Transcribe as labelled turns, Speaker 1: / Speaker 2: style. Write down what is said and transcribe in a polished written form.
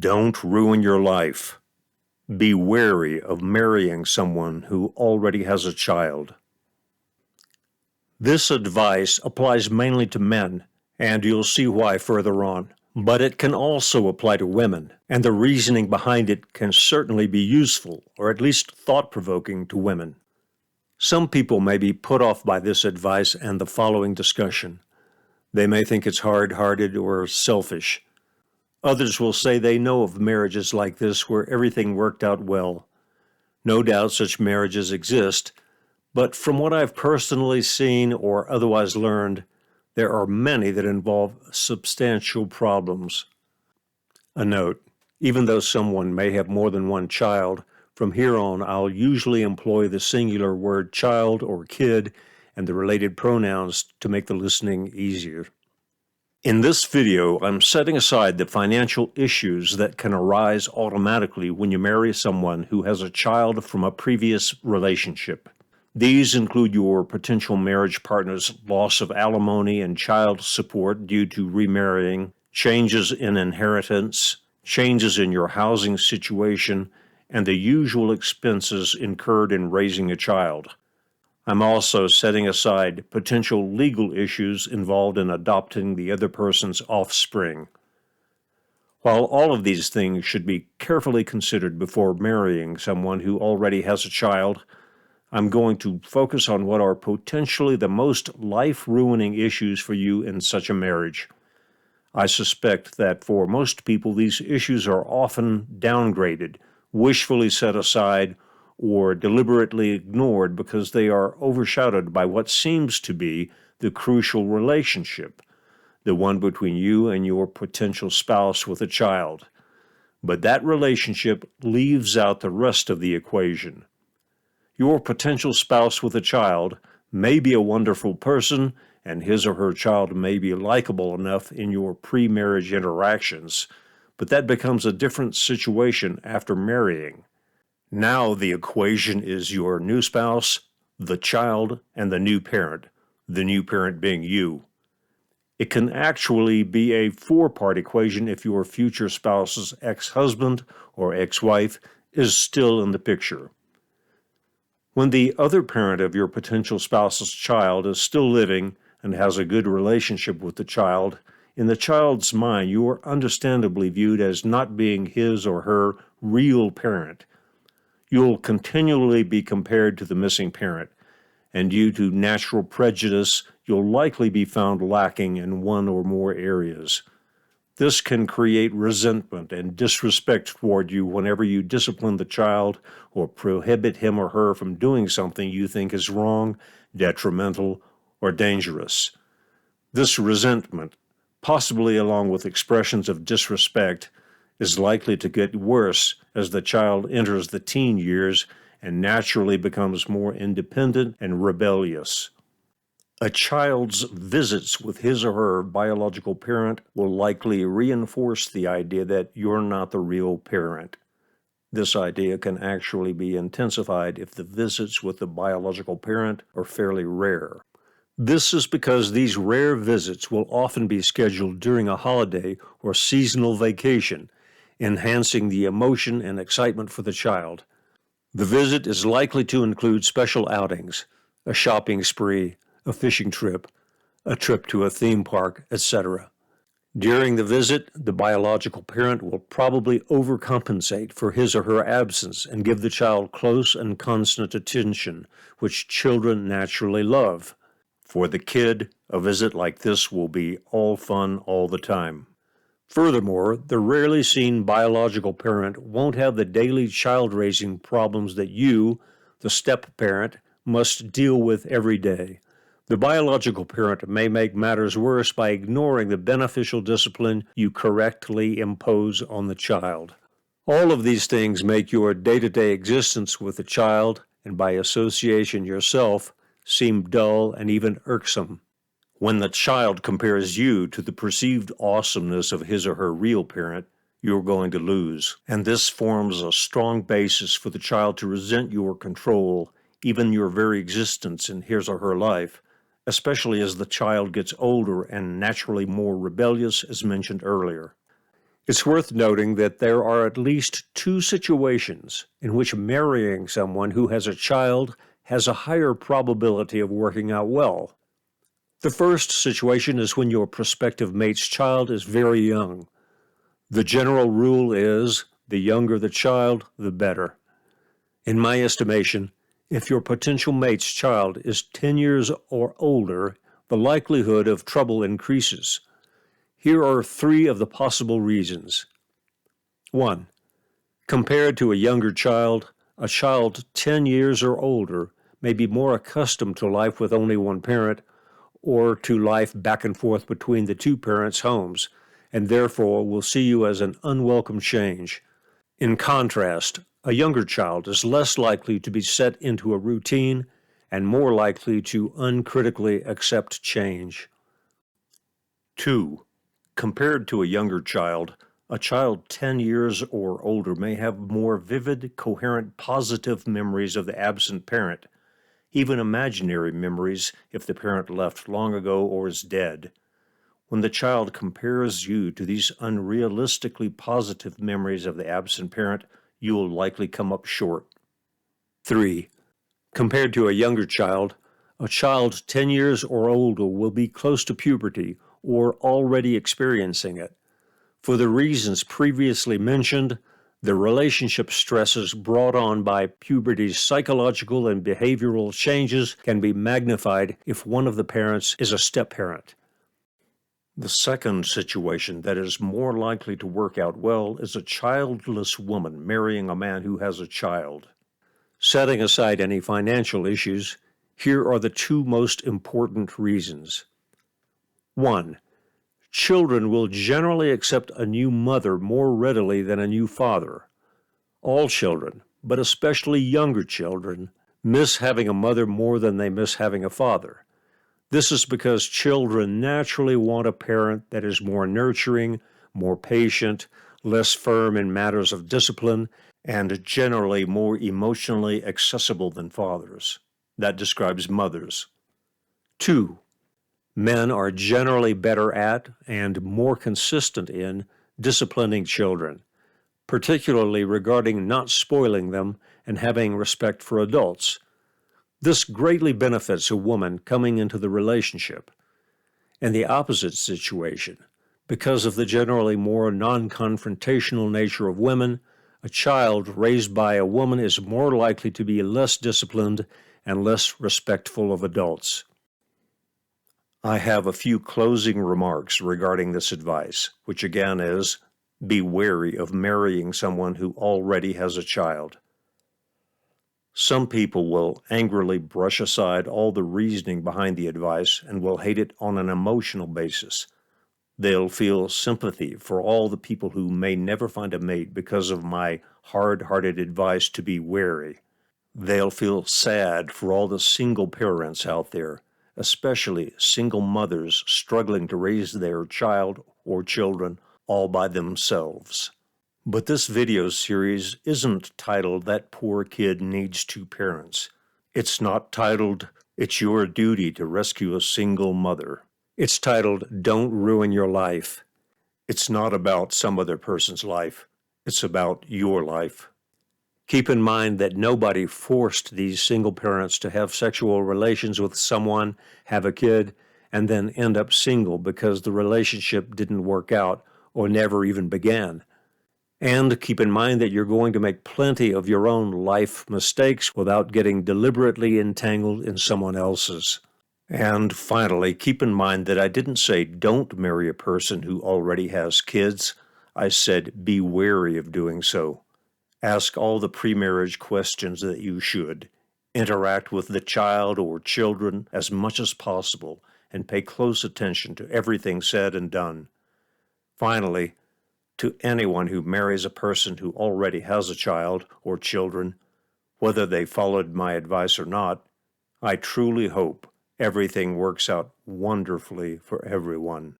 Speaker 1: Don't ruin your life. Be wary of marrying someone who already has a child. This advice applies mainly to men, and you'll see why further on. But it can also apply to women, and the reasoning behind it can certainly be useful, or at least thought-provoking to women. Some people may be put off by this advice and the following discussion. They may think it's hard-hearted or selfish. Others will say they know of marriages like this where everything worked out well. No doubt such marriages exist, but from what I've personally seen or otherwise learned, there are many that involve substantial problems. A note, even though someone may have more than one child, from here on I'll usually employ the singular word child or kid and the related pronouns to make the listening easier. In this video, I'm setting aside the financial issues that can arise automatically when you marry someone who has a child from a previous relationship. These include your potential marriage partner's loss of alimony and child support due to remarrying, changes in inheritance, changes in your housing situation, and the usual expenses incurred in raising a child. I'm also setting aside potential legal issues involved in adopting the other person's offspring. While all of these things should be carefully considered before marrying someone who already has a child, I'm going to focus on what are potentially the most life-ruining issues for you in such a marriage. I suspect that for most people, these issues are often downgraded, wishfully set aside, or deliberately ignored because they are overshadowed by what seems to be the crucial relationship, the one between you and your potential spouse with a child. But that relationship leaves out the rest of the equation. Your potential spouse with a child may be a wonderful person, and his or her child may be likable enough in your pre-marriage interactions, but that becomes a different situation after marrying. Now the equation is your new spouse, the child, and the new parent being you. It can actually be a four-part equation if your future spouse's ex-husband or ex-wife is still in the picture. When the other parent of your potential spouse's child is still living and has a good relationship with the child, in the child's mind you are understandably viewed as not being his or her real parent. You'll continually be compared to the missing parent, and due to natural prejudice, you'll likely be found lacking in one or more areas. This can create resentment and disrespect toward you whenever you discipline the child or prohibit him or her from doing something you think is wrong, detrimental, or dangerous. This resentment, possibly along with expressions of disrespect, is likely to get worse as the child enters the teen years and naturally becomes more independent and rebellious. A child's visits with his or her biological parent will likely reinforce the idea that you're not the real parent. This idea can actually be intensified if the visits with the biological parent are fairly rare. This is because these rare visits will often be scheduled during a holiday or seasonal vacation, enhancing the emotion and excitement for the child. The visit is likely to include special outings, a shopping spree, a fishing trip, a trip to a theme park, etc. During the visit, the biological parent will probably overcompensate for his or her absence and give the child close and constant attention, which children naturally love. For the kid, a visit like this will be all fun all the time. Furthermore, the rarely seen biological parent won't have the daily child-raising problems that you, the step-parent, must deal with every day. The biological parent may make matters worse by ignoring the beneficial discipline you correctly impose on the child. All of these things make your day-to-day existence with the child, and by association yourself, seem dull and even irksome. When the child compares you to the perceived awesomeness of his or her real parent, you're going to lose. And this forms a strong basis for the child to resent your control, even your very existence in his or her life, especially as the child gets older and naturally more rebellious, as mentioned earlier. It's worth noting that there are at least two situations in which marrying someone who has a child has a higher probability of working out well. The first situation is when your prospective mate's child is very young. The general rule is the younger the child, the better. In my estimation, if your potential mate's child is 10 years or older, the likelihood of trouble increases. Here are three of the possible reasons. 1. Compared to a younger child, a child 10 years or older may be more accustomed to life with only one parent or to life back and forth between the two parents' homes, and therefore will see you as an unwelcome change. In contrast, a younger child is less likely to be set into a routine and more likely to uncritically accept change. 2. Compared to a younger child, a child 10 years or older may have more vivid, coherent, positive memories of the absent parent, even imaginary memories if the parent left long ago or is dead. When the child compares you to these unrealistically positive memories of the absent parent, you will likely come up short. 3. Compared to a younger child, a child 10 years or older will be close to puberty or already experiencing it. For the reasons previously mentioned, the relationship stresses brought on by puberty's psychological and behavioral changes can be magnified if one of the parents is a step-parent. The second situation that is more likely to work out well is a childless woman marrying a man who has a child. Setting aside any financial issues, here are the two most important reasons. 1. Children will generally accept a new mother more readily than a new father. All children, but especially younger children, miss having a mother more than they miss having a father. This is because children naturally want a parent that is more nurturing, more patient, less firm in matters of discipline, and generally more emotionally accessible than fathers. That describes mothers. 2. Men are generally better at and more consistent in disciplining children, particularly regarding not spoiling them and having respect for adults. This greatly benefits a woman coming into the relationship. In the opposite situation, because of the generally more non-confrontational nature of women, a child raised by a woman is more likely to be less disciplined and less respectful of adults. I have a few closing remarks regarding this advice, which again is, be wary of marrying someone who already has a child. Some people will angrily brush aside all the reasoning behind the advice and will hate it on an emotional basis. They'll feel sympathy for all the people who may never find a mate because of my hard-hearted advice to be wary. They'll feel sad for all the single parents out there, especially single mothers struggling to raise their child or children all by themselves. But this video series isn't titled That Poor Kid Needs Two Parents. It's not titled It's Your Duty to Rescue a Single Mother. It's titled Don't Ruin Your Life. It's not about some other person's life. It's about your life. Keep in mind that nobody forced these single parents to have sexual relations with someone, have a kid, and then end up single because the relationship didn't work out or never even began. And keep in mind that you're going to make plenty of your own life mistakes without getting deliberately entangled in someone else's. And finally, keep in mind that I didn't say don't marry a person who already has kids. I said be wary of doing so. Ask all the pre-marriage questions that you should. Interact with the child or children as much as possible and pay close attention to everything said and done. Finally, to anyone who marries a person who already has a child or children, whether they followed my advice or not, I truly hope everything works out wonderfully for everyone.